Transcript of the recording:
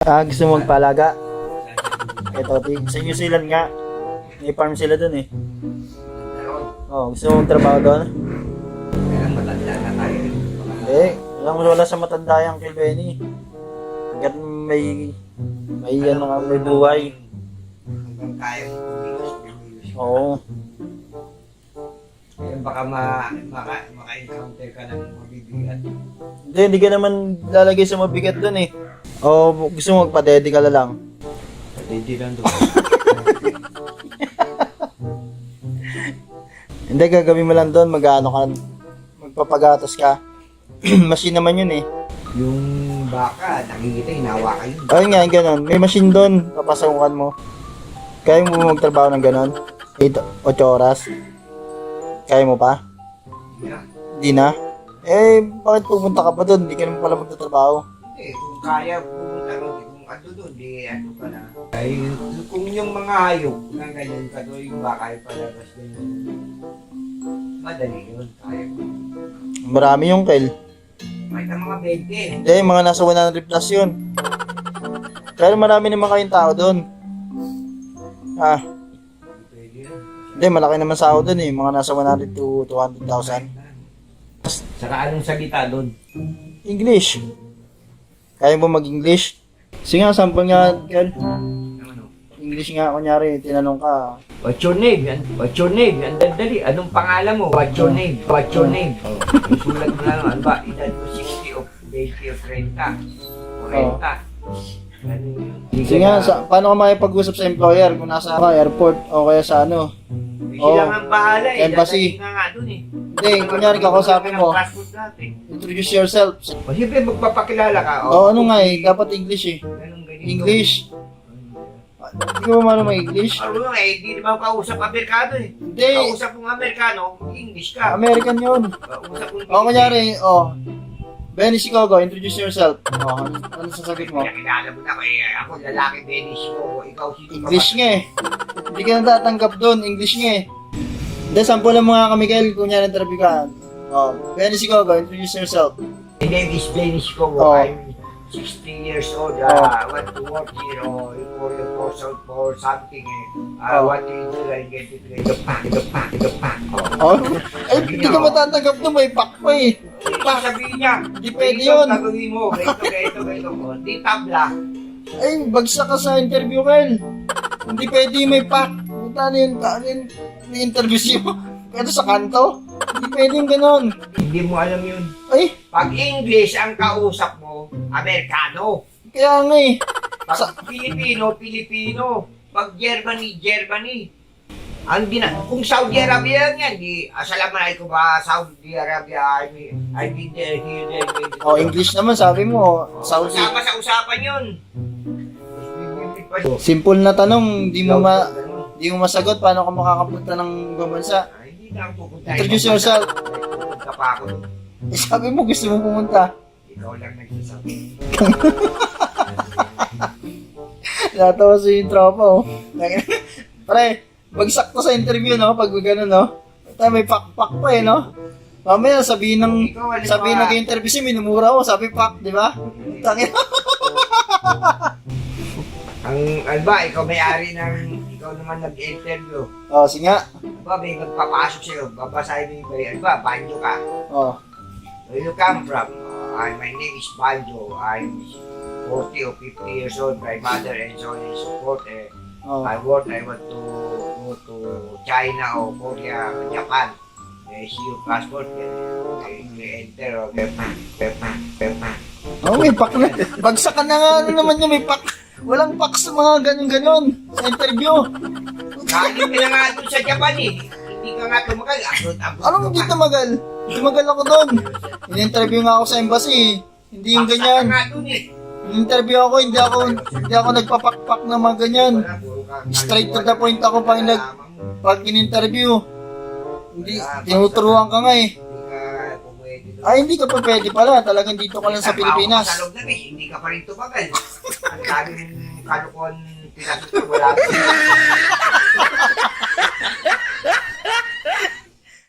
Gusto mo magpalaga? Ito, sa New Zealand nga. May farm sila dun eh. Gusto mo magtrabaho doon? Kaya matanda na tayo. Hindi. Wala sa matanda yung kay Benny. Hanggat may buhay. Hanggang kaya mo kumilos. Oo. Kaya baka maka-encounter ka ng mabibigat. Hindi ka naman lalagay sa mabigat doon eh. O gusto mo magpa-daddy ka na lang? Hindi lang doon. Hindi, gagawin mo lang doon, magpapagatos ka. Machine naman yun eh. Yung baka, nakikita, hinawakan yun. Ayun nga, ganun. May machine doon, papasakukan mo. Kaya mo magtrabaho ng ganun? 8 oras? Kaya mo pa? Hindi na? Bakit pupunta ka pa doon? Hindi ka naman pala magtatrabaho. Hindi, kung kaya pumunta ron, kung ano doon, di ano ka na. Ay, kung yung mga hayop na ganyan ka doon, yung baka ay palabas ganyan. Madali yun, kaya ko. Marami yung kel. Kahit ang mga 20. Hindi, mga nasa 100 plus yun. Pero marami naman kayong tao doon. Pwede yun. Hindi, malaki naman sahod doon eh. Mga nasa 100 to 200,000. Saka anong salita doon? English. Kaya mo mag-English? Sige nga, sample nga, Kel. Ano? English nga, kunyari, tinanong ka. What's your name? What's your name? Ang dandali. Anong pangalan mo? What's your name? What's your name? Sulat mo lang. Ano ba? Edad mo 60 o 20 o 30? 40? Ano yun? Sige nga, paano ka makipag-usap sa employer kung nasa airport o kaya sa ano? Sila nga ang bahala eh. Embassy. Dadating ka nga dun eh. Hindi, kunyari kakausapin mo. Passport natin. Introduce yourself. O siyempre magpapakilala ka. Ano nga eh, dapat English eh. Ganun ganito. English. Hindi mo marunong mag-English? Ano nga eh, di naman kausap Amerikano eh. Hindi. Kausap mong Amerikano, English ka. American yun. Kausap mong Kunyari, Benny Sicogo, introduce yourself. Ano sasagot mo? Pinakilala mo na ako eh. Ako lalaki, Dennis ko. Ikaw sino ka English ba? nga eh. Hindi ka natatanggap doon, English nga eh. Hindi, sample lang mga kami, Kel, kunyari interview ka. Benny Sicogo, introduce yourself. My name is Dennis ko. Oh. I'm 60 years old. Want to work here for something. What do you do? I get it. Ito pa. Hindi ka matatanggap doon, may pack pa eh. Pak sabihin niya. Hindi pwede ito yun. Gagawin mo. Ito. Di tabla. Ay, bagsak ka sa interview, Kel. Hindi pwede may pack. Ano yun, interview siya. Pero sa kanto, hindi pwede yung ganon. Hindi mo alam yun. Ay, Pag English ang kausap mo, Amerikano. kaya nga eh. Pag Pilipino, Pilipino. Pag Germany, Germany. Kung Saudi Arabia yan, Assalamualaikum ba, Saudi Arabia, I've been there, here, there. English naman, sabi mo. Saudi. Kasama sa usapan yun. Simple na tanong, di mo masagot. Paano ka makakapunta ng ibang bansa? Hindi na ako pupunta. Introduce yourself. Pupunta pa ako. Sabi mo, gusto mo pumunta. Ikaw lang nagsasabi. Natawa sa yung tropa, oh. Pre, bagsak to sa interview, no? Pag gano'n, no? May pak-pak pa, eh, no? Mamaya, sabihin ng interview siya, minumura ko, sabi pak, di ba? Tangin. Ikaw may-ari ng, ikaw naman nag-interview. Sige nga. May magpapasok sa'yo, babasahin mo yung Banjo ka. Where you come from? My name is Banjo. I'm 40 or 50 years old. My mother and so on and so forth. I want to go to China or Korea or Japan. See your passport. Enter. Pepa. May pak na. Bagsak ka na nga, ano naman yung may pak. Walang pak sa mga ganun-ganon sa interview. Kalim ka na nga doon sa Japan eh. Hindi ka nga tumagal. Anong hindi tumagal? Tumagal ako doon. In-interview nga ako sa embassy. Hindi yung ganyan. In-interview ako, hindi ako nagpapakpak ng mga ganyan. Straight to the point ako pag in-interview. Hindi, tinuturuan ka nga eh. Hindi ka pa pwede pala. Talagang dito ka lang sa Pilipinas. Sa loob na hindi ka pa rin tumagal. Ang daming kalukuhan pinatutur, wala